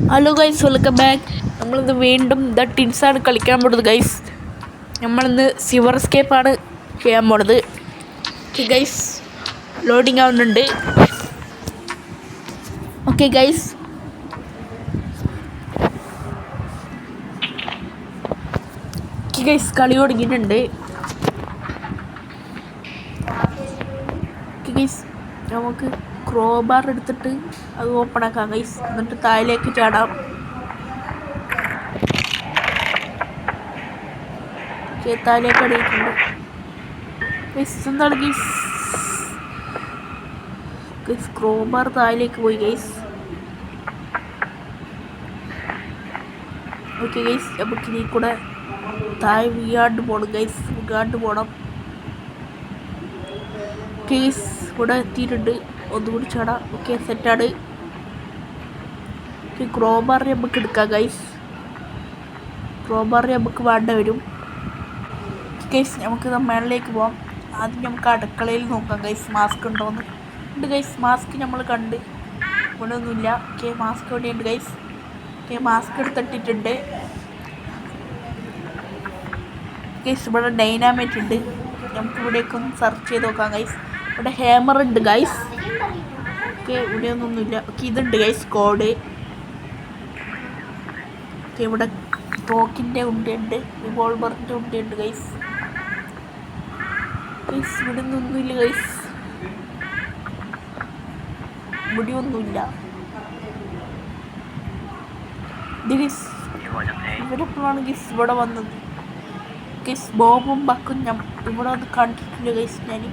Hello guys, welcome back. നമ്മളിന്ന് വീണ്ടും the ടിൻസാണ് കളിക്കാൻ പോണത് ഗൈസ്. നമ്മളിന്ന് സിവർ എസ്കേപ്പാണ് ചെയ്യാൻ പോണത്. ഓക്കെ ഗൈസ്, ലോഡിങ് ആവുന്നുണ്ട്. ഓക്കെ ഗൈസ്, കളി തുടങ്ങിയിട്ടുണ്ട്. ഗൈസ്, നമുക്ക് ക്രോബാർ എടുത്തിട്ട് അത് ഓപ്പൺ ആക്കാം ഗൈസ്. എന്നിട്ട് താഴേക്ക് ചാടാം. താഴേക്ക് അടിയിട്ടുണ്ട് ഗൈസ്. എന്താണ് ഗൈസ്? ക്രോബാർ താഴേക്ക് പോയി ഗൈസ്. ഓക്കെ ഗൈസ്, നമുക്ക് ഇനി കൂടെ താഴെ വീഴാണ്ട് പോകണം ഗൈസ്. വീഴാണ്ട് പോകണം. ഗൈസ്, ഇവിടെ എത്തിയിട്ടുണ്ട്. ഒന്നുകൂടി ചാടാം. ഓക്കെ, സെറ്റാണ്. ക്രോബാർ നമുക്ക് എടുക്കാം ഗൈസ്. ക്രോബാർ നമുക്ക് വേണ്ട വരും ഗൈസ്. നമുക്ക് മേളിലേക്ക് പോവാം. ആദ്യം നമുക്ക് അടുക്കളയിൽ നോക്കാം ഗൈസ്, മാസ്ക് ഉണ്ടോയെന്ന്. ഉണ്ട് ഗൈസ്, മാസ്ക് നമ്മൾ കണ്ട്. ഇവിടെ ഒന്നുമില്ല. ഓക്കെ, മാസ്ക് എവിടെയുണ്ട് ഗൈസ്? ഓക്കെ, മാസ്ക് എടുത്തിട്ടിട്ടുണ്ട് ഗൈസ്. ഇവിടെ ഡൈനാമൈറ്റ് ഉണ്ട്. നമുക്ക് ഇവിടേക്കൊന്ന് സെർച്ച് ചെയ്ത് നോക്കാം ഗൈസ്. ഇവിടെ ഹാമർ ഉണ്ട് ഗൈസ്. ഓക്കെ, ഇവിടെ ഒന്നുമില്ല. ഓക്കെ, ഇതുണ്ട് ഗൈസ്, കോഡ്. ഓക്കെ, ഇവിടെ തോക്കിൻ്റെ ഉണ്ടയുണ്ട്, റിവോൾവറിൻ്റെ ഉണ്ടയുണ്ട് ഗൈസ്. ഗൈസ്, ഇവിടെ ഒന്നുമില്ല ഗൈസ്. ഇവിടെ ഒന്നുമില്ല. ഇവരെപ്പോഴാണ് ഗൈസ് ഇവിടെ വന്നത്? ഗൈസ്, ബോബും ബക്കും ഇവിടെ വന്ന് കണ്ടിട്ടില്ല ഗൈസ്. ഞാൻ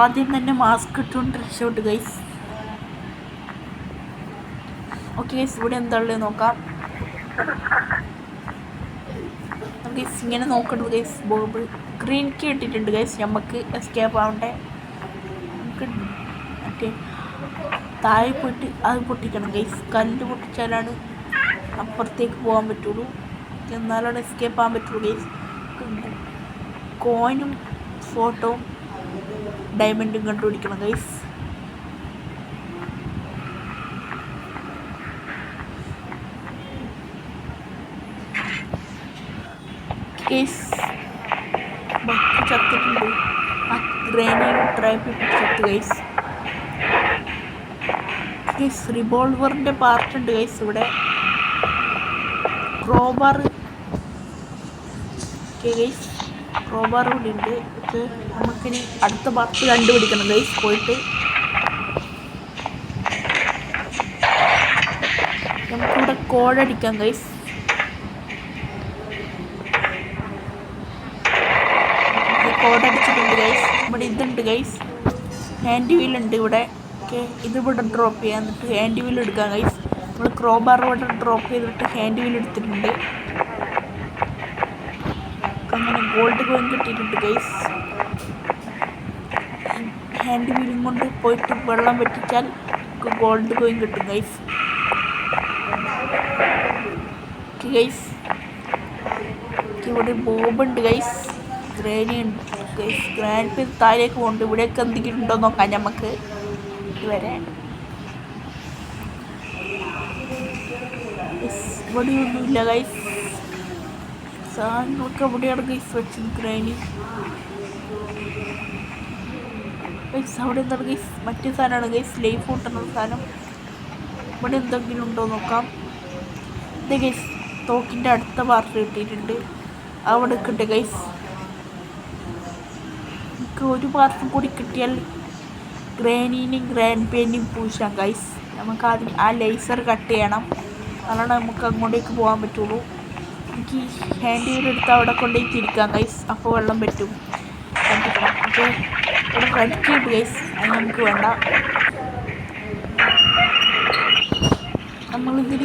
ആദ്യം തന്നെ മാസ്ക് ഇട്ടുകൊണ്ട് രക്ഷപ്പെട്ടു ഗൈസ്. ഓക്കെ ഗൈസ്, ഇവിടെ എന്താണുള്ളത് നോക്കാം. ഗൈസ്, ഇങ്ങനെ നോക്കണ്ടത് ഗൈസ്. ബോബ് ഗ്രീൻ കീ ഇട്ടിട്ടുണ്ട് ഗൈസ്. നമുക്ക് എസ്കേപ്പ് ആവണ്ടേ. നമുക്ക് മറ്റേ താഴെ പോയിട്ട് അത് പൊട്ടിക്കണം ഗൈസ്. കല്ല് പൊട്ടിച്ചാലാണ് അപ്പുറത്തേക്ക് പോകാൻ പറ്റുള്ളൂ. എന്നാലാണ് എസ്കേപ്പ് ആകാൻ പറ്റുള്ളൂ ഗൈസ്. കോയിനും ഫോട്ടോവും ഡയമണ്ടും കണ്ടുപിടിക്കണം ഗൈസ്. Guys, buck ചത്തിട്ടുണ്ട്. ആ ഗ്രാനിയും ട്രാപ്പിട്ട് ചത്ത് ഗൈസ്. ഗൈസ്, റിവോൾവറിൻ്റെ പാർട്ടുണ്ട് ഗൈസ്. ഇവിടെ ക്രോബാർ. ഓക്കെ ഗൈസ്, ക്രോബാർ കൂടി ഉണ്ട്. ഓക്കെ, നമുക്കിനി അടുത്ത പാർട്ട് കണ്ടുപിടിക്കണം ഗൈസ്. പോയിട്ട് നമുക്കിവിടെ കോഡടിക്കാം ഗൈസ്. കോഡടിച്ചിട്ടുണ്ട് ഗൈസ്. ഇവിടെ ഇതുണ്ട് ഗൈസ്, ഹാൻഡ് വീൽ ഉണ്ട് ഇവിടെ. ഓക്കെ, ഇതിവിടെ ഡ്രോപ്പ് ചെയ്യാം. എന്നിട്ട് ഹാൻഡ് വീൽ എടുക്കാം ഗൈസ്. നമ്മൾ ക്രോബാർ ഇവിടെ ഡ്രോപ്പ് ചെയ്തിട്ട് ഹാൻഡ് വീൽ എടുത്തിട്ടുണ്ട്. അങ്ങനെ ഗോൾഡ് കോയിൻ കിട്ടിയിട്ടുണ്ട് ഗൈസ്. ഹാൻഡ് വീലും കൊണ്ട് പോയിട്ട് വെള്ളം വെട്ടിച്ചാൽ ഗോൾഡ് കോയിൻ കിട്ടും ഗൈസ്. ഓക്കെ ഗൈസ്, ഇവിടെ ബോബുണ്ട് ഗൈസ്. ഗ്രാനി ഉണ്ട് ഗൈസ്. ഗ്രാൻഡ് താഴേക്ക് പോകുന്നുണ്ട്. ഇവിടെയൊക്കെ എന്തെങ്കിലും ഉണ്ടോ നോക്കാം നമുക്ക്. ഇതുവരെ ഇവിടെയൊന്നുമില്ല ഗൈസ്. സാധനങ്ങളൊക്കെ എവിടെയാണ് ഗൈസ് വെച്ചത്? ഗ്രാനി ഗൈസ്, അവിടെ എന്താണ് ഗൈസ്? മറ്റേ സാധനമാണ് ഗൈസ്, ലൈഫ് കൂട്ടുന്ന സാധനം. ഇവിടെ എന്തെങ്കിലും ഉണ്ടോ നോക്കാം. ഇത് ഗൈസ്, തോക്കിൻ്റെ അടുത്ത പാർട്ട് കിട്ടിയിട്ടുണ്ട്. അവിടെ കിട്ടും ഗൈസ്. നമുക്ക് ഒരു പാർട്ടും കൂടി കിട്ടിയാൽ ഗ്രാനീനെയും ഗ്രാൻഡ് പേനെയും പൂശാം ഗൈസ്. നമുക്ക് ആദ്യം ആ ലേസർ കട്ട് ചെയ്യണം. അതാണ് നമുക്ക് അങ്ങോട്ടേക്ക് പോകാൻ പറ്റുള്ളൂ. എനിക്ക് ഹാൻഡ് വീൽ എടുത്ത് അവിടെ കൊണ്ടേക്ക് തിരിക്കാം ഗൈസ്. അപ്പോൾ വെള്ളം പറ്റും. കണ്ടിക്കണം. ഓക്കെ, ഇവിടെ റെഡ് ക്യൂബ് ഗൈസ്. അത് നമുക്ക് വേണ്ട. നമ്മളിതിൽ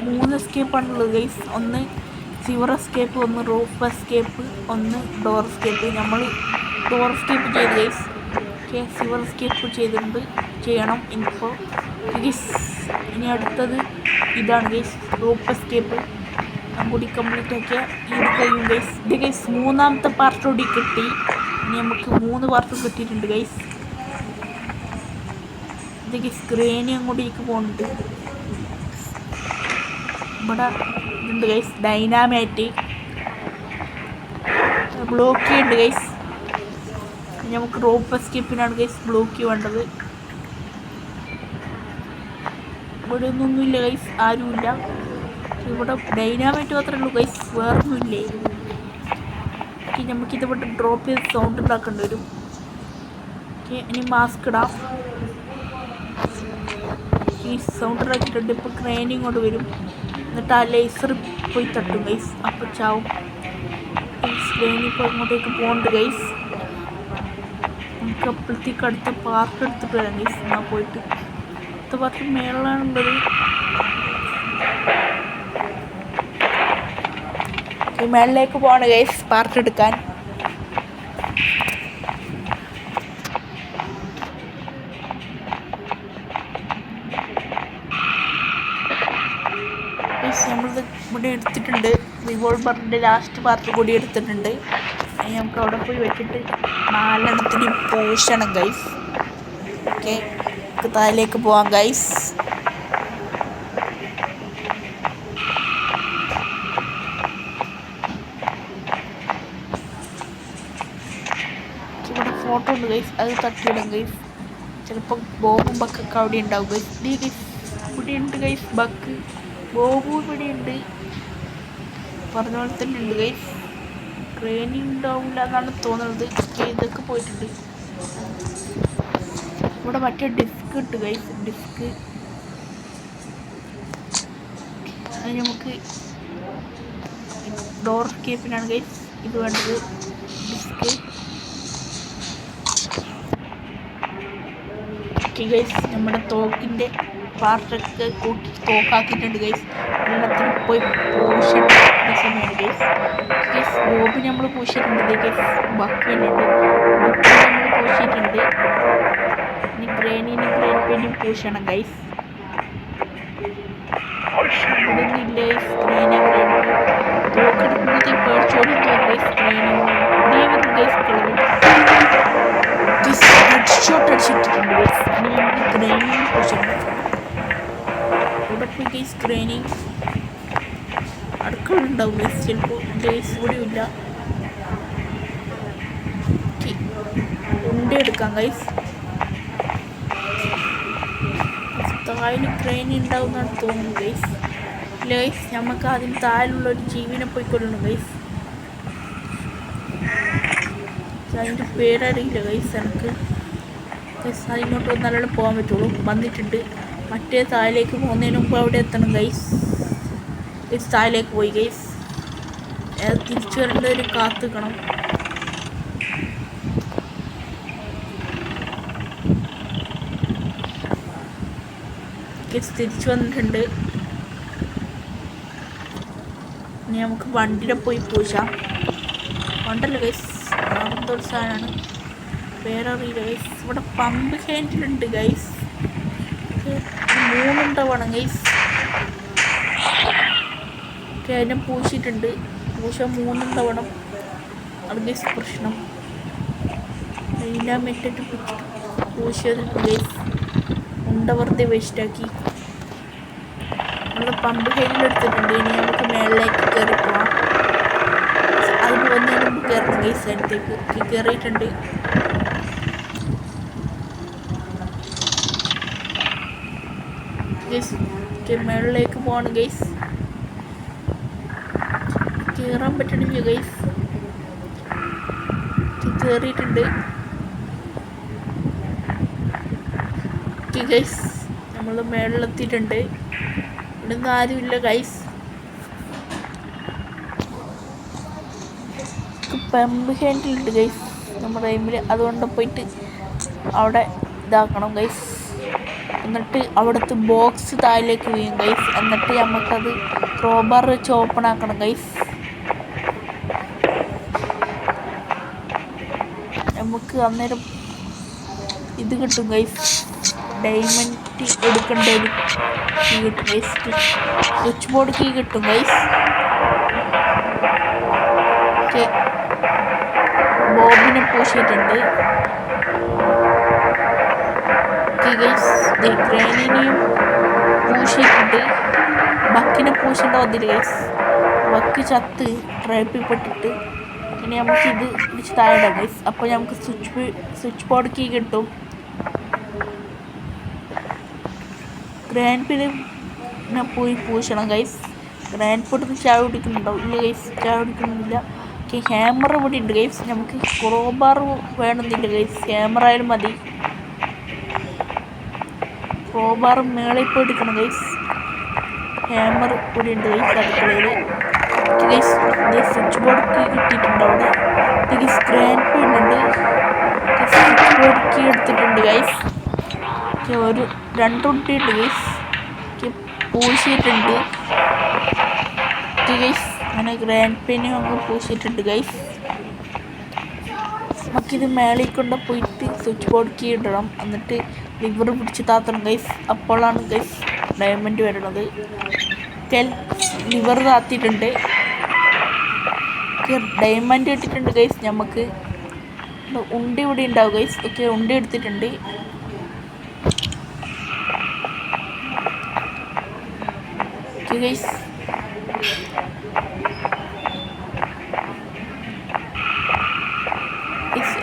3 എസ്കേപ്പാണുള്ളത് ഗൈസ്. ഒന്ന് സിവർ എസ്കേപ്പ്, ഒന്ന് റൂഫ് എസ്കേപ്പ്, ഒന്ന് ഡോർ എസ്കേപ്പ്. നമ്മൾ ഡോർ എസ്കേപ്പ് ചെയ്ത് ഗൈസ്. ഓക്കെ, സിവർ എസ്കേപ്പ് ചെയ്തിട്ടുണ്ട്. ചെയ്യണം ഇനിയിപ്പോൾ ഗൈസ്. ഇനി അടുത്തത് ഇതാണ് ഗൈസ്, റൂഫ് എസ്കേപ്പ്. കൂടി കംപ്ലീറ്റ് ആക്കിയാൽ ഇത് കഴിയും ഗൈസ്. ഇത് ഗൈസ്, 3ാമത്തെ പാർട്ട് കൂടി കിട്ടി. ഇനി നമുക്ക് 3 പാർട്ടും കിട്ടിയിട്ടുണ്ട് ഗൈസ്. ഇതൊക്കെ സ്ക്രീനി അങ്ങോട്ടേക്ക് പോകുന്നുണ്ട്. ഇവിടെ ഇതുണ്ട് ഗൈസ്, ഡൈനാമൈറ്റ് ബ്ലോക്ക് ഉണ്ട് ഗൈസ്. നമുക്ക് റോപ്പ് എസ്കേപ്പിനാണ് ഗൈസ് ബ്ലോക്ക് വേണ്ടത്. ഇവിടെ ഒന്നുമില്ല ഗൈസ്, ആരുമില്ല. ഇവിടെ ഡൈനാമൈറ്റ് മാത്രമേ ഉള്ളൂ ഗൈസ്, വേറൊന്നുമില്ലേ. ഓക്കെ, നമുക്കിതിവിടെ ഡ്രോപ്പ് ചെയ്ത് സൗണ്ട് ഉണ്ടാക്കേണ്ടി വരും. ഓക്കെ, ഇനി മാസ്ക് ഇടാം. ഈ സൗണ്ട് ഉണ്ടാക്കിയിട്ടുണ്ട്. ഇപ്പോൾ ക്രെയിൻ ഇങ്ങോട്ട് വരും, എന്നിട്ട് ആ ലേസർ പോയി തട്ടും ഗൈസ്, അപ്പോൾ ചാവും. ക്രെയിൻ ഇപ്പോൾ അങ്ങോട്ടേക്ക് പോകുന്നുണ്ട് ഗൈസ്. നമുക്ക് അപ്പോഴത്തേക്ക് അടുത്ത പാർക്ക് എടുത്തിട്ട് വരാം ഗൈസ്. എന്നാൽ പോയിട്ട് അടുത്ത പാർക്ക് മേളിലാണുള്ളത്. ഈ മേളിലേക്ക് പോവാണ് ഗൈസ് പാർക്ക് എടുക്കാൻ. നമ്മളിത് ഇവിടെ എടുത്തിട്ടുണ്ട്. റിവോൾവറിൻ്റെ ലാസ്റ്റ് പാർട്ട് കൂടി എടുത്തിട്ടുണ്ട്. നമുക്ക് അവിടെ പോയി വെച്ചിട്ട് 4 പൂശണം ഗൈസ്. ഓക്കെ, നമുക്ക് താഴേക്ക് പോവാം ഗൈസ്. ഇവിടെ ഫോട്ടോ ഉണ്ട് ഗൈസ്, അത് തട്ടിയിടും ഗൈസ്. ചിലപ്പോൾ ബോബും ബക്കൊക്കെ അവിടെ ഉണ്ടാവും ഗൈസ്. ഇവിടെ ഉണ്ട് ഗൈസ് ബക്ക്, ബോബു ഇവിടെ ഉണ്ട്. പറഞ്ഞ പോലെ തന്നെ ഉണ്ട് ഗൈസ്. ട്രെയിനിങ് ഉണ്ടാവില്ല എന്നാണ് തോന്നുന്നത്. ഇതൊക്കെ പോയിട്ടുണ്ട്. ഇവിടെ മറ്റേ ഡിസ്ക് ഉണ്ട് ഗൈസ്, ഡിസ്ക്. അത് നമുക്ക് ഡോർ എസ്കേപ്പിനാണ് ഗൈസ് ഇത് വേണ്ടത്, ഡിസ്ക്. ഓക്കെ ഗൈസ്, നമ്മുടെ തോക്കിൻ്റെ പാർട്ടൊക്കെ കൂട്ടി തോക്കാക്കിയിട്ടുണ്ട് ഗൈസ്. വെള്ളത്തിൽ പോയി പൂശിട്ട് സമയമാണ് ഗൈസ്. ഗൈസ് ബോബ് നമ്മൾ പൂശിയിട്ടുണ്ട് ഗൈസ്. ബക്കുന്നുണ്ട്, ബക്ക് നമ്മൾ പൂശിയിട്ടുണ്ട്. ഇനി ബ്രെയിനിന് ബ്രെയിൻ പെയിൻറ്റും പൂശണം ഗൈസ്. ഇവിടെ ഒന്നുമില്ല ഗൈസ്. ബ്രെയിനെ തോക്കെടുക്കുമ്പോഴത്തേക്ക് പേടിച്ചോടി ഗൈസ്. ബ്രെയിനെ വരുന്നു ഗൈസ്. ഹെഡ് ഷോട്ട് അടിച്ചിട്ടിട്ടുണ്ട് ഗൈസ്. ഇനി നമുക്ക് ബ്രെയിനിന് പൂശണം. ഇവിടെ പോയി ഗൈസ് ട്രെയിനിങ് അടുക്കള ഉണ്ടാവും ഗൈസ്. ചിലപ്പോൾ ഗൈസ് ഇവിടെയും ഇല്ല. ഉണ്ട എടുക്കാം ഗൈസ്. താഴെ ട്രെയിൻ ഉണ്ടാവും എന്നാണ് തോന്നുന്നു ഗൈസ്. ഇല്ല ഗൈസ്, നമുക്ക് അതിന് താഴെയുള്ള ഒരു ജീവിനെ പോയിക്കൊള്ളണം ഗൈസ്. അതിൻ്റെ പേരറിയില്ല ഗൈസ് എനിക്ക്. ഗൈസ് അതിങ്ങോട്ട് നല്ലോണം പോകാൻ പറ്റുള്ളൂ. വന്നിട്ടുണ്ട്. മറ്റേ താഴേക്ക് പോകുന്നതിന് മുമ്പ് അവിടെ എത്തണം ഗൈസ്. ഗൈസ് താഴേക്ക് പോയി ഗൈസ്. തിരിച്ചു വരേണ്ടവർ കാത്തുക്കണം. ഗൈസ് തിരിച്ചു വന്നിട്ടുണ്ട്. ഇനി നമുക്ക് വണ്ടിയുടെ പോയി പൂശാം. വണ്ടല്ല ഗൈസ്, എന്തോരു സാധനമാണ്, പേരറിയില്ല ഗൈസ്. ഇവിടെ പമ്പ് ഹാൻഡിലുണ്ട് ഗൈസ്. 3 ഉണ്ടാവണം ഗൈസ്. ഓക്കെ, അതിനെ പൂശിയിട്ടുണ്ട്. പൂശ 3 ഉണ്ടാവണം. അത് ഗൈസ് പ്രശ്നം. അതിൻ്റെ മെറ്റിട്ട് പൂശിയതുണ്ട് ഗൈസ്. ഉണ്ട വെറുതെ വേസ്റ്റാക്കി. നമ്മൾ പമ്പ് ഹാൻഡിലെടുത്തിട്ടുണ്ട്. ഇനി നമുക്ക് മേളിലേക്ക് കയറി പോവാം. അത് പോകുന്നതിന് മുമ്പ് കയറണം ഗൈസ്. അതിനകത്തേക്ക് കയറിയിട്ടുണ്ട്. ഗൈസ് മേളിലേക്ക് പോവാണ് ഗൈസ്. കയറാൻ പറ്റണില്ല ഗൈസ്. കയറിയിട്ടുണ്ട് ഗൈസ്. നമ്മൾ മേളിലെത്തിയിട്ടുണ്ട്. ഇവിടെ നിന്ന് ആരുമില്ല ഗൈസ്. പമ്പ് ഹാൻഡിലുണ്ട് ഗൈസ് നമ്മുടെ ടൈമിൽ. അതുകൊണ്ട് പോയിട്ട് അവിടെ ഇതാക്കണം ഗൈസ്. എന്നിട്ട് അവിടുത്തെ ബോക്സ് താഴേക്ക് വീഴും ഗൈസ്. എന്നിട്ട് നമുക്കത് ക്രോബാർ വെച്ച് ഓപ്പൺ ആക്കണം ഗൈസ്. നമുക്ക് അന്നേരം ഇത് കിട്ടും ഗൈസ്. ഡയമണ്ട് എടുക്കേണ്ട ഒരു കീ കിട്ടും ഗൈസ്. സ്വിച്ച് ബോർഡ് കീ കിട്ടും ഗൈസ്. ഓക്കെ, ബോബിനെ പൂശിയിട്ടുണ്ട്. ഗൈസ് ഗ്രാനിനെയും പൂശിയിട്ടുണ്ട്. ബക്കിനെ പൂശേണ്ട വന്നില്ല ഗൈസ്. ബക്ക് ചത്ത് ട്രാപ്പിൽപ്പെട്ടിട്ട്. ഇനി നമുക്കിത് പിടിച്ച് താഴെ ഗൈസ്. അപ്പോൾ നമുക്ക് സ്വിച്ച് ബോർഡ് കീ കിട്ടും. ഗ്രാൻഡ് പിന്നെ പോയി പൂശണം ഗൈസ്. ഗ്രാൻഡ് പൊട്ടിന് ചായ കുടിക്കുന്നുണ്ടാവും. ഇല്ല ഗൈസ്, ചായ കുടിക്കുന്നില്ല. ഓക്കെ, ഹാമർ ഇവിടെ ഉണ്ട് ഗൈസ്. നമുക്ക് ക്രോബാർ വേണമെന്നില്ല ഗൈസ്, ഹാമർ ആയാലും മതി. ക്രോബാർ മേളിൽ പോയി എടുക്കണം ഗൈസ്. ഹാമർ ഇവിടെ ഉണ്ട് ഗൈസ് അടുക്കളയിൽ. ഗൈസ് സ്വിച്ച് ബോർഡ് കീ കിട്ടിയിട്ടുണ്ട് അവിടെ. ഗൈസ് ഗ്രാൻഡ് ഉണ്ട്. സ്വിച്ച് ബോർഡ് കീ എടുത്തിട്ടുണ്ട് ഗൈസ്. ഒരു 2 ഉണ്ട് ഗൈസ്. പൂശിയിട്ടുണ്ട് ഗൈസ്. അങ്ങനെ ഗ്രാൻഡ് പെന്നും അങ്ങ് പൂശിയിട്ടുണ്ട് ഗൈസ്. നമുക്കിത് മേളിൽ കൊണ്ട് പോയിട്ട് സ്വിച്ച് ബോർഡ് കീ ഇടണം. എന്നിട്ട് ലിവർ പിടിച്ച് താത്തണം ഗൈസ്. അപ്പോഴാണ് ഗൈസ് ഡയമണ്ട് വരണത്. ലിവർ താത്തിയിട്ടുണ്ട്. ഡയമണ്ട് ഇട്ടിട്ടുണ്ട് ഗൈസ്. നമുക്ക് ഉണ്ടി ഇവിടെ ഉണ്ടാവും ഗൈസ്. ഓക്കെ, ഉണ്ടി എടുത്തിട്ടുണ്ട്. ഗൈസ്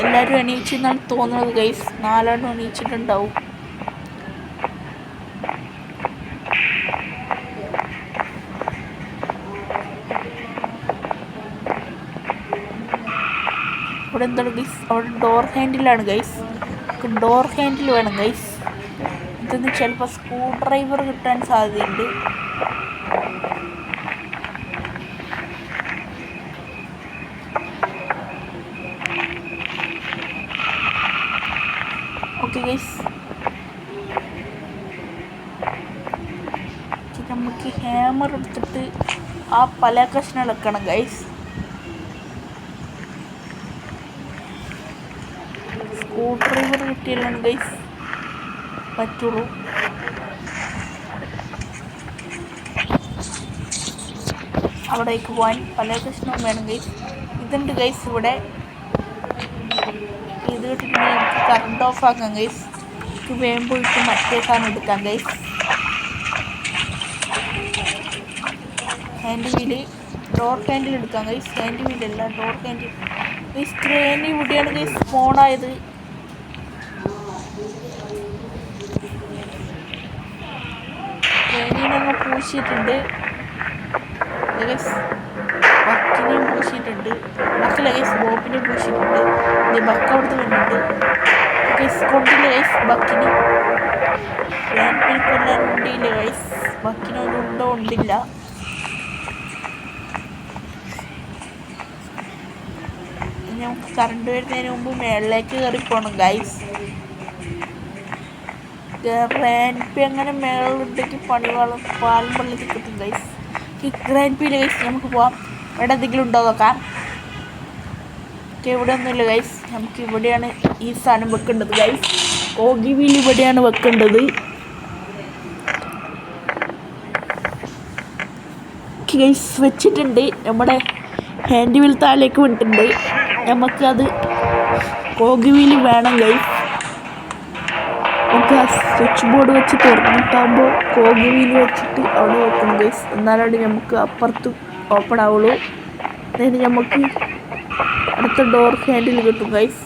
എല്ലാവരും എണീച്ചെന്നാണ് തോന്നുന്നത് ഗൈസ്. 4 ആളും എണീച്ചിട്ടുണ്ടാവും. ഇവിടെ എന്താണ് ഗൈസ്? അവിടെ ഡോർ ഹാൻഡിലാണ് ഗൈസ്. ഡോർ ഹാൻഡിൽ വേണം ഗൈസ്. ഇതൊന്ന് ചിലപ്പോൾ സ്ക്രൂ ഡ്രൈവർ കിട്ടാൻ സാധ്യതയുണ്ട്. ഓക്കെ ഗൈസ്, നമുക്ക് ഹാമർ എടുത്തിട്ട് ആ പല കഷ്ണം ഇളക്കണം ഗൈസ്. സ്ക്രൂ ഡ്രൈവർ കിട്ടിയാലാണ് ഗൈസ് പറ്റുള്ളൂ. അവിടേക്ക് പോകാൻ പല കഷ്ണവും വേണം ഗൈസ്. ഇതുണ്ട് ഗൈസ് ഇവിടെ. ഇത് കിട്ടിയിട്ടുണ്ടെങ്കിൽ നമുക്ക് കറണ്ട് ഓഫ് ആക്കാം ഗൈസ്. നമുക്ക് വേഗം പോയിട്ട് മറ്റേ സാധനം എടുക്കാം guys. Hand wheel, door handle എടുക്കാം ഗൈസ്. ഹാൻഡ് വീലല്ല, ഡോർ ഹാൻഡിൽ. ഗൈസ് ക്രേനി ഇവിടെയാണ് ഗൈസ് സ്പോണായത്. ക്രേനിനങ്ങ് പൂശിയിട്ടുണ്ട് ഗൈസ്. ബക്കിനെയും പൂശിയിട്ടുണ്ട്. ബക്കില്ല ഗൈസ്, ബോപ്പിനെ പൂശിയിട്ടുണ്ട്. ഇത് ബക്ക് അവിടുത്തെ വരുന്നുണ്ട് ഗൈസ്. കൊണ്ടില്ല ഗൈസ് ബക്കിന്. ഗ്രാൻഡ് കൊല്ലാൻ ഉണ്ടില്ല ഗൈസ്. ബക്കിനൊരു ഉണ്ടോ ഉണ്ടില്ല. നമുക്ക് കറണ്ട് വരുന്നതിന് മുമ്പ് മേളിലേക്ക് കയറി പോകണം ഗൈസ്. ഗ്രാൻഡ് അങ്ങനെ മേളുണ്ടെങ്കിൽ പാലും വെള്ളത്തിൽ കിട്ടും ഗൈസ്. ഈ ഗ്രാൻഡ് പീല് ഗൈസ് നമുക്ക് പോവാം. ഇവിടെ എന്തെങ്കിലും ഉണ്ടോ നോക്കാം. ഇവിടെ ഒന്നുമില്ല ഗൈസ്. നമുക്ക് ഇവിടെയാണ് ഈ സാധനം വെക്കേണ്ടത് ഗൈസ്. ഓഗി വീൽ ഇവിടെയാണ് വെക്കേണ്ടത് ഗൈസ്. വെച്ചിട്ടുണ്ട്. നമ്മുടെ ഹാൻഡ് വീൽ താഴേക്ക് വിട്ടിട്ടുണ്ട്. നമുക്കത് ഓഗി വീൽ വേണം ഗൈസ്. നമുക്ക് ആ സ്വിച്ച് ബോർഡ് വെച്ച് തുറന്നിട്ടാകുമ്പോൾ ഓഗി വീൽ വെച്ചിട്ട് അവിടെ വെക്കണം ഗൈസ്. എന്നാലാണ് നമുക്ക് അപ്പുറത്ത് ഓപ്പൺ ആവുള്ളൂ. അതിന് നമുക്ക് അടുത്ത ഡോർ ഹാൻഡിൽ കിട്ടും ഗൈസ്.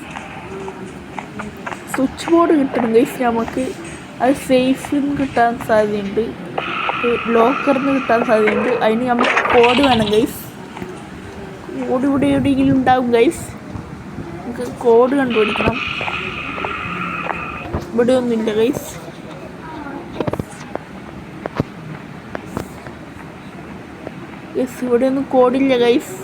സ്വിച്ച് ബോർഡ് കിട്ടണം ഗൈസ്. നമുക്ക് അത് സേഫിൽ നിന്ന് കിട്ടാൻ സാധ്യതയുണ്ട്, ലോക്കറിൽ നിന്ന് കിട്ടാൻ സാധ്യതയുണ്ട്. അതിന് നമുക്ക് കോഡ് വേണം ഗൈസ്. കോഡ് ഇവിടെ എവിടെയെങ്കിലും ഉണ്ടാവും ഗൈസ്. നമുക്ക് കോഡ് കണ്ടുപിടിക്കണം. ഇവിടെ ഒന്നുമില്ല ഗൈസ്. ഇവിടെ ഒന്നും കോഡില്ല ഗൈസ്.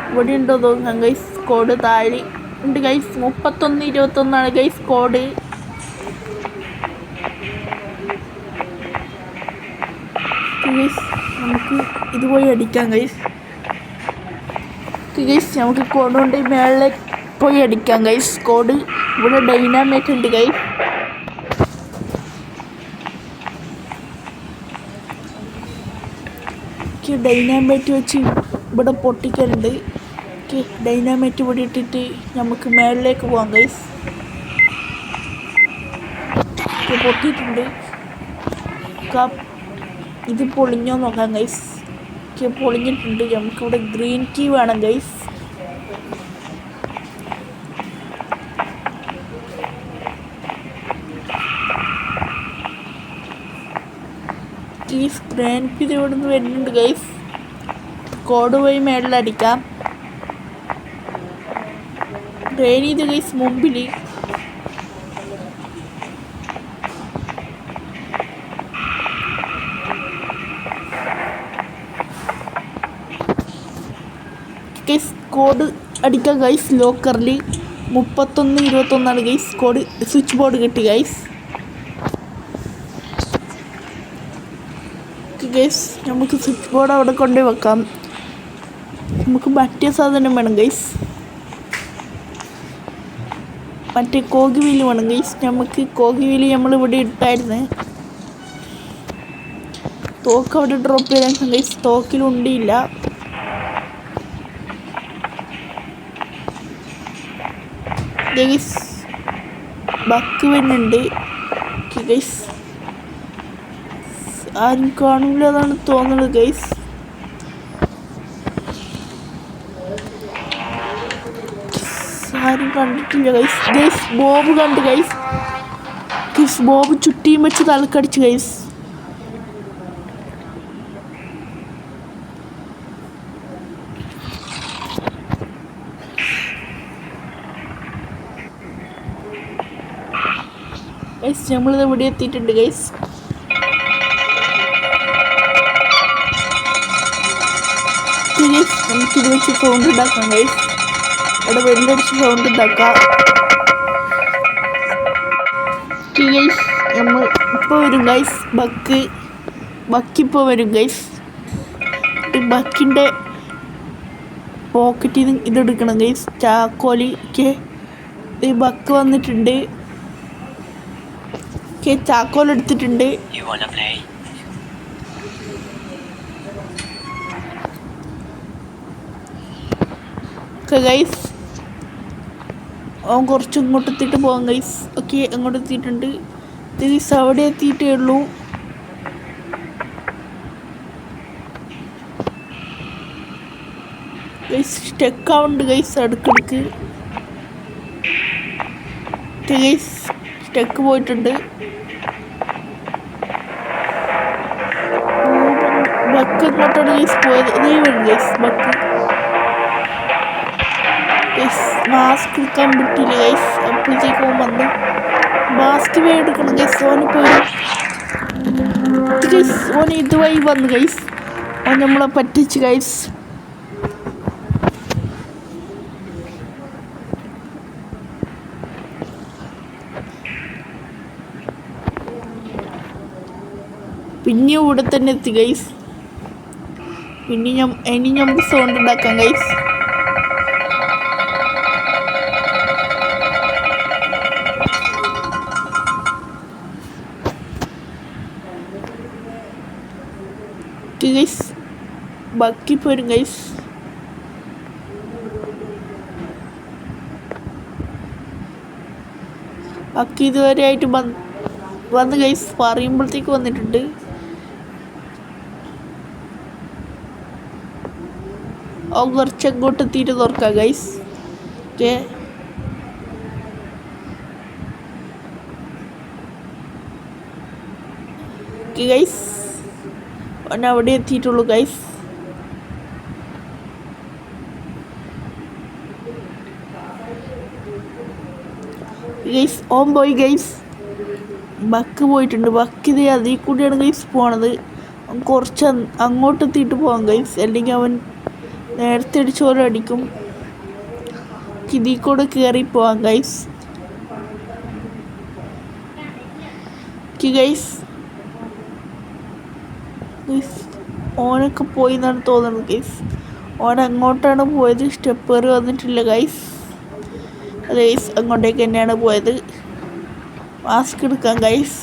ഇവിടെ ഉണ്ടോ തോന്നാം ഗൈസ്. കോഡ് താഴെ ഉണ്ട് ഗൈസ്. 3121 guys code. നമുക്ക് ഇത് പോയി അടിക്കാം ഗൈസ്. നമുക്ക് കോഡ് കൊണ്ട് മേളിലേക്ക് പോയി അടിക്കാം ഗൈസ്. കോഡ് ഇവിടെ ഡൈനാമൈറ്റ് ഉണ്ട് ഗൈസ്. ഡൈനാമൈറ്റ് വെച്ച് ഇവിടെ പൊട്ടിക്കലുണ്ട്. ഓക്കെ, ഡൈനാമൈറ്റ് ഇവിടെ ഇട്ടിട്ട് നമുക്ക് മേളിലേക്ക് പോകാം ഗൈസ്. പൊട്ടിയിട്ടുണ്ട്. ഇത് പൊളിഞ്ഞോ നോക്കാം ഗൈസ്. പൊളിഞ്ഞിട്ടുണ്ട്. നമുക്കിവിടെ ഗ്രീൻ ടീ വേണം ഗൈസ്. ഗ്രാൻഡ് ടീ ഇവിടെ നിന്ന് വരുന്നുണ്ട് ഗൈസ്. കോഡ് പോയി മേളിലടിക്കാം. ട്രെയിൻ ചെയ്ത് ഗൈസ് മുമ്പിൽ. ഗൈസ് കോഡ് അടിക്കാം ഗൈസ്. ലോക്കറിൽ 3121 ഗൈസ് കോഡ്. സ്വിച്ച് ബോർഡ് കിട്ടി ഗൈസ്. ഗൈസ് നമുക്ക് സ്വിച്ച് ബോർഡ് അവിടെ കൊണ്ടുപോയി വെക്കാം. നമുക്ക് മറ്റേ സാധനം വേണം ഗൈസ്. മറ്റേ കോഗി വീല് വേണം ഗൈസ്. നമുക്ക് കോഗി വീല് നമ്മളിവിടെ ഇട്ടായിരുന്നു. തോക്ക് അവിടെ ഡ്രോപ്പ് ചെയ്താൽ ഗൈസ്. തോക്കിലുണ്ടില്ല. ഗൈസ് ബക്ക് വരുന്നുണ്ട് ഗൈസ്. ആരും കാണൂല എന്നാണ് തോന്നുന്നത് ഗൈസ്. ആരും കണ്ടിട്ടില്ല ഗൈസ്. ഗൈസ് ബോബ് കണ്ട് ഗൈസ്. ഗൈസ് ബോബ് ചുറ്റിയും വെച്ച് തലക്കടിച്ച് ഗൈസ്. ഗൈസ് നമ്മളിത് ഇവിടെ എത്തിയിട്ടുണ്ട് ഗൈസ്. നമുക്കിത് വെച്ച് സൗണ്ട് ഉണ്ടാക്കാം ഗൈസ്. ഇവിടെ വെല്ലടിച്ച് സൗണ്ട് ഉണ്ടാക്കാം ഗൈസ്. നമ്മൾ ഇപ്പോൾ വരും ഗൈസ്. ബക്കിപ്പോൾ വരും ഗൈസ്. ബക്കിൻ്റെ പോക്കറ്റിൽ നിന്ന് ഇതെടുക്കണം ഗൈസ്. ചാക്കോലിക്ക് ഈ ബക്ക് വന്നിട്ടുണ്ട്. ചാക്കോൽ എടുത്തിട്ടുണ്ട്. ഗൈസ് അവൻ കുറച്ച് ഇങ്ങോട്ട് എത്തിയിട്ട് പോകാം ഗൈസ്. ഓക്കെ അങ്ങോട്ട് എത്തിയിട്ടുണ്ട്. ഗൈസ് അവിടെ എത്തിയിട്ടേ ഉള്ളൂ. ഗൈസ് സ്റ്റക്ക് ആവുന്നുണ്ട് ഗൈസ്. അടുക്കിടക്ക് ഗൈസ് സ്റ്റക്ക് പോയിട്ടുണ്ട്. ബക്ക് ഇങ്ങോട്ടാണ് ഗൈസ് പോയത്. ഇതേ വരും ഗൈസ് ബക്ക്. മാസ്ക് എടുക്കാൻ പറ്റില്ല ഗൈസ്. അപ്പോഴത്തേക്കും വന്ന് മാസ്ക് എടുക്കണം ഗൈസ്. ഓന് പോയി ഗൈസ്. ഓന് ഇതുവഴി വന്നു ഗൈസ്. ഓൻ നമ്മളെ പറ്റിച്ച് ഗൈസ്. പിന്നെ ഇവിടെ തന്നെ എത്തി ഗൈസ്. ഇനി നമുക്ക് സൗണ്ട് ഉണ്ടാക്കാം ഗൈസ്. ഗൈസ് ബാക്കി പോരും ഗൈസ്. ബാക്കി ഇതുവരെ ആയിട്ട് വന്ന് ഗൈസ്. പറയുമ്പോഴത്തേക്ക് വന്നിട്ടുണ്ട്. കുറച്ച് അങ്ങോട്ട് എത്തിയിട്ട് തുറക്കാം ഗൈസ്. ഓക്കെ ഗൈസ് ഓൻ അവിടെ എത്തിയിട്ടുള്ളൂ ഗൈസ്. ഗൈസ് ഓൻ പോയി ഗൈസ്. ബക്ക് പോയിട്ടുണ്ട്. ബക്ക് ഇത് അതിൽ കൂടിയാണ് ഗൈസ് പോണത്. കുറച്ച് അങ്ങോട്ട് എത്തിയിട്ട് പോകാം ഗൈസ്. അല്ലെങ്കിൽ അവൻ നേരത്തെ അടിച്ച പോലെ അടിക്കും. ഇതിൽ കൂടെ കയറി പോവാം ഗൈസ്. ഗൈസ് ഓനൊക്കെ പോയി എന്നാണ് തോന്നുന്നത് ഗൈസ്. ഓൻ അങ്ങോട്ടാണ് പോയത്. സ്റ്റെപ്പ് കയറി വന്നിട്ടില്ല ഗൈസ്. ഗൈസ് അങ്ങോട്ടേക്ക് തന്നെയാണ് പോയത്. മാസ്ക് എടുക്കാം ഗൈസ്.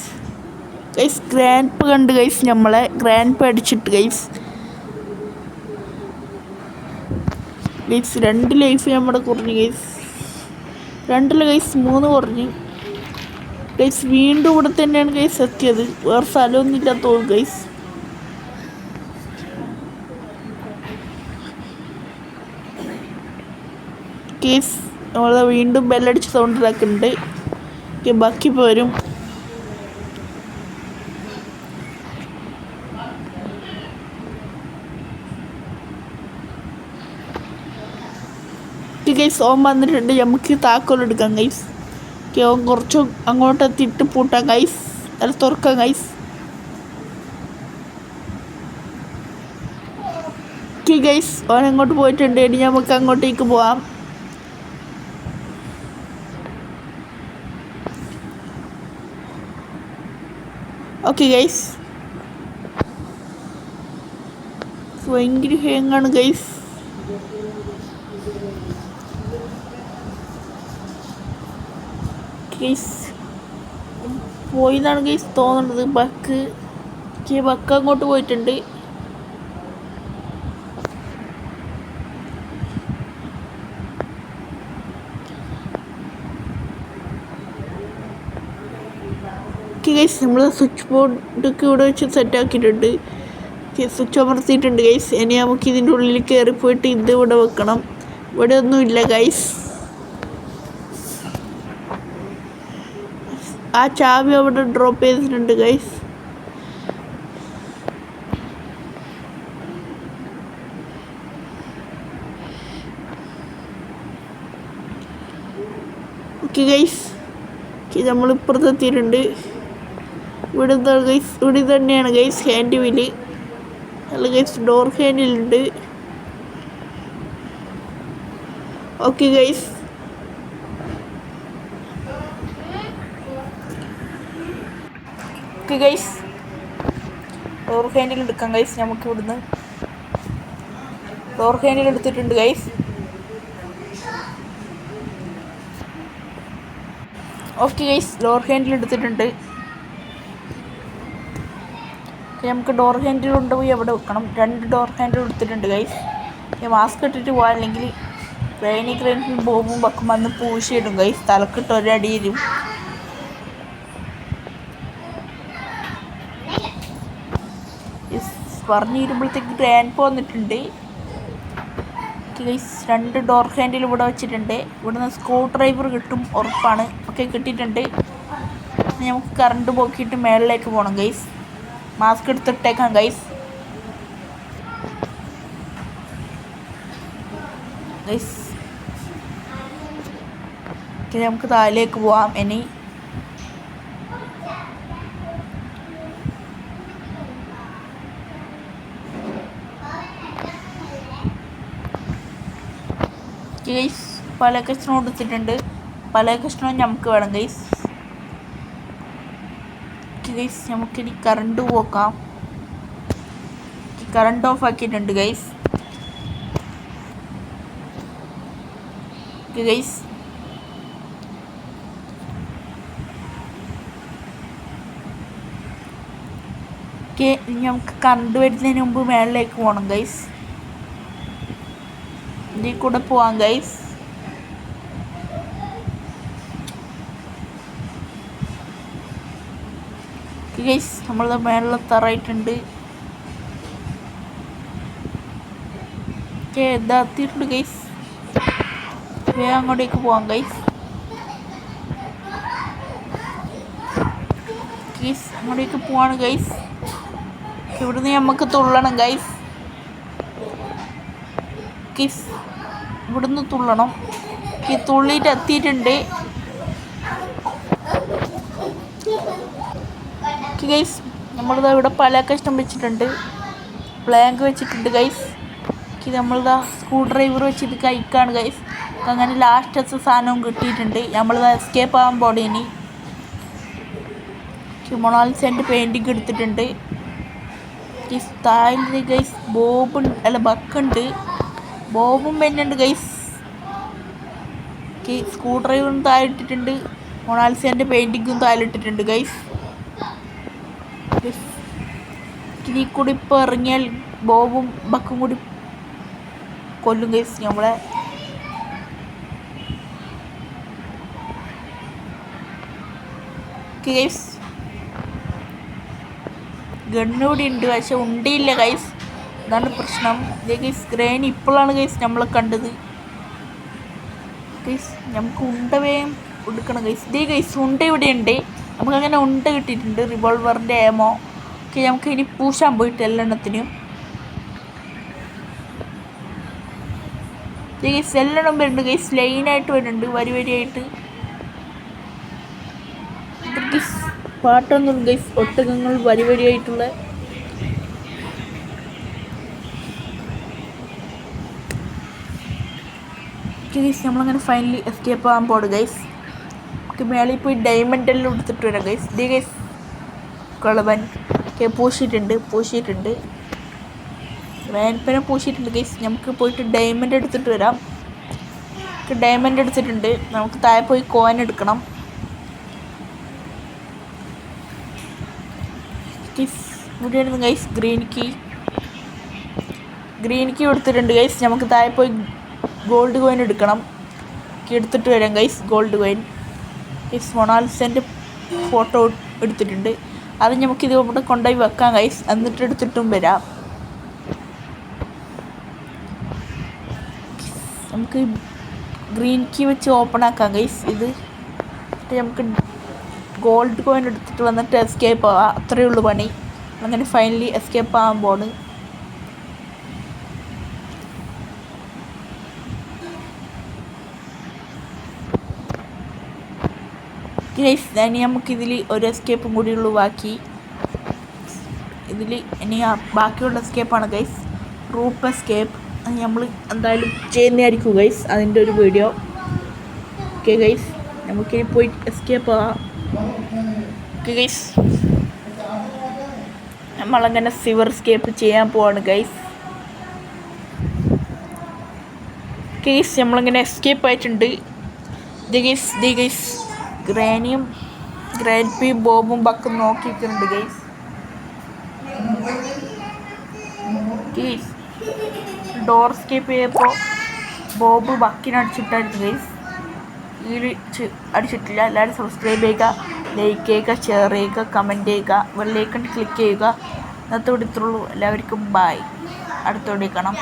ഗ്രാൻഡ് പ കണ്ട് ഗൈസ്. നമ്മളെ ഗ്രാൻഡ് പ അടിച്ചിട്ട് ഗൈസ്. ഗൈസ് 2 ലൈഫ് നമ്മുടെ കുറഞ്ഞു ഗൈസ്. 2 ഗൈസ് 3 കുറഞ്ഞ് ഗൈസ്. വീണ്ടും ഇവിടെ തന്നെയാണ് ഗൈസ് എത്തിയത്. വേറെ സ്ഥലമൊന്നും ഇല്ലാത്ത തോന്നുന്നു ഗൈസ്. കേസ് നമ്മൾ വീണ്ടും ബെല്ലടിച്ച് സൗണ്ട് ഇതാക്കുന്നുണ്ട്. ബാക്കി പോരും. ഗൈസ് ഓൻ വന്നിട്ടുണ്ട്. നമുക്ക് താക്കോൽ എടുക്കാം ഗൈസ്. ഓൻ കുറച്ച് അങ്ങോട്ട് എത്തിയിട്ട് പൂട്ടാം ഗൈസ്. അല്ല തുറക്കാം ഗൈസ്. ഗൈസ് ഓൻ അങ്ങോട്ട് പോയിട്ടുണ്ട്. ഇനി നമുക്ക് അങ്ങോട്ടേക്ക് പോവാം. Okay guys. ഭയങ്കര ഹേങ്ങാണ് ഗൈസ്. ഗൈസ് പോയിന്നാണ് ഗൈസ് തോന്നുന്നത്. ബക്ക് അങ്ങോട്ട് പോയിട്ടുണ്ട്. ഗൈസ് നമ്മൾ സ്വിച്ച് ബോർഡൊക്കെ ഇവിടെ വെച്ച് സെറ്റാക്കിയിട്ടുണ്ട്. Switch അമർത്തിയിട്ടുണ്ട് guys. ഇനി നമുക്ക് ഇതിൻ്റെ ഉള്ളിൽ കയറിപ്പോയിട്ട് ഇത് ഇവിടെ വെക്കണം. ഇവിടെ ഒന്നുമില്ല ഗൈസ്. ആ ചാവി അവിടെ ഡ്രോപ്പ് ചെയ്തിട്ടുണ്ട് ഗൈസ്. Okay guys നമ്മളിപ്പുറത്തെത്തിയിട്ടുണ്ട്. ഇവിടെ ഗൈസ് ഇവിടെ തന്നെയാണ് ഗൈസ് ഹാൻഡ് വീല്. അല്ല ഗൈസ് ഡോർ ഹാൻഡിലുണ്ട്. ഓക്കെ ഗൈസ് ഡോർ ഹാൻഡിൽ എടുക്കാം ഗൈസ്. നമുക്ക് ഇവിടുന്ന് ഡോർ ഹാൻഡിൽ എടുത്തിട്ടുണ്ട് guys. Okay guys door handle എടുത്തിട്ടുണ്ട്. നമുക്ക് ഡോർ ഹാൻഡിൽ കൊണ്ടുപോയി എവിടെ വെക്കണം. 2 ഡോർ ഹാൻഡിൽ എടുത്തിട്ടുണ്ട് ഗൈസ്. മാസ്ക് ഇട്ടിട്ട് പോകാൻ, അല്ലെങ്കിൽ ക്രെയിനിൽ ബോംബും വെക്കും വന്ന് പൂശിയിടും ഗൈസ്. തലക്കിട്ട് ഒരടിയിലും. പറഞ്ഞിരുമ്പോഴത്തേക്ക് ഗ്രാൻഡ് വന്നിട്ടുണ്ട് ഗൈസ്. 2 ഡോർ ഹാൻഡിൽ ഇവിടെ വെച്ചിട്ടുണ്ട്. ഇവിടുന്ന് സ്ക്രൂ ഡ്രൈവർ കിട്ടും ഉറപ്പാണ്. ഒക്കെ കിട്ടിയിട്ടുണ്ട്. നമുക്ക് കറണ്ട് പോക്കിയിട്ട് മേളിലേക്ക് പോകണം ഗൈസ്. Mask എടുത്തിട്ടേക്കാം guys. നമുക്ക് താഴേക്ക് പോവാം. ഇനി ഗൈസ് പല കഷ്ണം എടുത്തിട്ടുണ്ട്. പല കഷ്ണവും നമുക്ക് വേണം ഗൈസ്. ഗൈസ് നമുക്കിനി കറണ്ട് പോക്കാം. കറണ്ട് ഓഫ് ആക്കിയിട്ടുണ്ട് ഗൈസ്. ഗൈസ് നമുക്ക് കറണ്ട് വരുന്നതിന് മുമ്പ് മേളിലേക്ക് പോകണം ഗൈസ്. ഇതിൽ കൂടെ പോവാം ഗൈസ്. ഗൈസ് നമ്മൾ മേളിലെത്താറായിട്ടുണ്ട്. എത്തിയിട്ടുണ്ട് ഗൈസ്. വേഗം അങ്ങോട്ടേക്ക് പോവാം ഗൈസ്. അങ്ങോട്ടേക്ക് പോവാണ് ഗൈസ്. ഇവിടുന്ന് നമുക്ക് തുള്ളണം ഗൈസ്. ഇവിടുന്ന് തുള്ളണം. തുള്ളിയിട്ട് എത്തിയിട്ടുണ്ട് ഗൈസ്. നമ്മളിതാ ഇവിടെ പല കഷ്ണം വെച്ചിട്ടുണ്ട്. പ്ലാങ്ക് വെച്ചിട്ടുണ്ട് ഗൈസ്. നമ്മളിതാ സ്ക്രൂ ഡ്രൈവർ വെച്ചിട്ട് കഴിക്കാണ് ഗൈസ്. അങ്ങനെ ലാസ്റ്റത്തെ സാധനവും കിട്ടിയിട്ടുണ്ട്. നമ്മളിതാ എസ്കേപ്പ് ആകാൻ പോടേനി. മൊണാലിസേൻ്റെ പെയിൻറ്റിങ് എടുത്തിട്ടുണ്ട് താഴെ ഗൈസ്. ബക്കുണ്ട്. ബോബും പെന്നുണ്ട് ഗൈസ്. സ്ക്രൂ ഡ്രൈവറും താഴെ ഇട്ടിട്ടുണ്ട്. മൊണാലിസേൻ്റെ പെയിൻറ്റിങ്ങും താഴെ ഇട്ടിട്ടുണ്ട് ഗൈസ്. ഇതിൽ കൂടി ഇപ്പോൾ ഇറങ്ങിയാൽ ബോബും ബക്കും കൂടി കൊല്ലും ഗൈസ് നമ്മളെ. ഗൈസ് ഗണ്ണൂടി ഉണ്ട്, പക്ഷെ ഉണ്ടിയില്ല ഗൈസ്, അതാണ് പ്രശ്നം. ഇതേ ഗൈസ് ഗ്രാനി ഇപ്പോഴാണ് ഗൈസ് നമ്മളെ കണ്ടത് ഗൈസ്. നമുക്ക് ഉണ്ട വേഗം എടുക്കണം ഗൈസ്. ഇതേ ഗൈസ് ഉണ്ട ഇവിടെ ഉണ്ട്, നമുക്കങ്ങനെ ഉണ്ട കിട്ടിയിട്ടുണ്ട്, റിവോൾവറിൻ്റെ ഏമോ. ഓക്കെ, നമുക്ക് ഇനി പൂശാൻ പോയിട്ട് എല്ലെണ്ണത്തിനും. ഇതേ ഗൈസ് എല്ലെണ്ണം വരുന്നുണ്ട് ഗൈസ്, ലൈനായിട്ട് വരുന്നുണ്ട്, വരിയായിട്ട്. ഗൈസ് പാട്ടൊന്നും ഗൈസ്, ഒട്ടകങ്ങൾ വരിയായിട്ടുള്ള. ഗൈസ് നമ്മളങ്ങനെ ഫൈനലി എസ്കേപ്പ് ആകാൻ പോണ് ഗൈസ്. നമുക്ക് മേളിൽ പോയി ഡയമണ്ട് എല്ലാം എടുത്തിട്ട് വരാം ഗൈസ്. ഇതേ ഗൈസ് കളവൻ പൂശിയിട്ടുണ്ട് വേനപ്പനെ പൂശിയിട്ടുണ്ട് ഗൈസ്. നമുക്ക് പോയിട്ട് ഡയമണ്ട് എടുത്തിട്ട് വരാം. ഡയമണ്ട് എടുത്തിട്ടുണ്ട്, നമുക്ക് താഴെ പോയി കോയിൻ എടുക്കണം ഗൈസ്. ഇവിടെയായിരുന്നു ഗൈസ് ഗ്രീൻ കീ എടുത്തിട്ടുണ്ട് ഗൈസ്. നമുക്ക് താഴെ പോയി ഗോൾഡ് കോയിൻ എടുക്കണം. എടുത്തിട്ട് വരാം ഗൈസ്. Gold coin guys. മൊണാലിസൻ്റെ ഫോട്ടോ എടുത്തിട്ടുണ്ട്, അത് നമുക്കിത് ഇവിടെ കൊണ്ടുപോയി വെക്കാം ഗൈസ്, എന്നിട്ട് എടുത്തിട്ടും വരാം. നമുക്ക് ഗ്രീൻ കീ വെച്ച് ഓപ്പൺ ആക്കാം ഗൈസ്. ഇത് നമുക്ക് ഗോൾഡ് കോയിൻ എടുത്തിട്ട് വന്നിട്ട് എസ്കേപ്പ് ആവാം, അത്രയേ ഉള്ളൂ പണി. അങ്ങനെ ഫൈനലി എസ്കേപ്പ് ആകാൻ പോണ്. ഗൈസ് ഇനി നമുക്കിതിൽ ഒരു എസ്കേപ്പും കൂടി ഉള്ളൂ ബാക്കി. ഇതിൽ ഇനി ബാക്കിയുള്ള എസ്കേപ്പാണ് ഗൈസ്, റൂപ്പ് എസ്കേപ്പ്. അത് നമ്മൾ എന്തായാലും ചെയ്യുന്നതായിരിക്കും ഗൈസ്, അതിൻ്റെ ഒരു വീഡിയോ. ഓക്കെ ഗൈസ്, നമുക്കിനി പോയി എസ്കേപ്പ് ആവാം. ഓക്കെ ഗൈസ്, നമ്മളങ്ങനെ സിവർ എസ്കേപ്പ് ചെയ്യാൻ പോവാണ് ഗൈസ്. ഗൈസ് നമ്മളിങ്ങനെ എസ്കേപ്പ് ആയിട്ടുണ്ട്. ഗൈസ് ഗ്രാനിയും ഗ്രാൻഡ് പിയും ബോബും ബക്കും നോക്കിയിട്ടുണ്ട് ഗൈസ്. ഡോർ എസ്കേപ്പ് ചെയ്തപ്പോൾ ബോബ് ബക്കിന് അടിച്ചിട്ടായിരുന്നു ഗൈസ്. അടിച്ചിട്ടില്ല. എല്ലാവരും സബ്സ്ക്രൈബ് ചെയ്യുക, ലൈക്ക് ചെയ്യുക, ഷെയർ ചെയ്യുക, കമൻറ്റ് ചെയ്യുക, ബെല്ലൈക്കൺ ക്ലിക്ക് ചെയ്യുക. ഇന്നത്തെ ഇത്രയുള്ളൂ. എല്ലാവർക്കും ബൈ. അടുത്തോടെ കാണാം.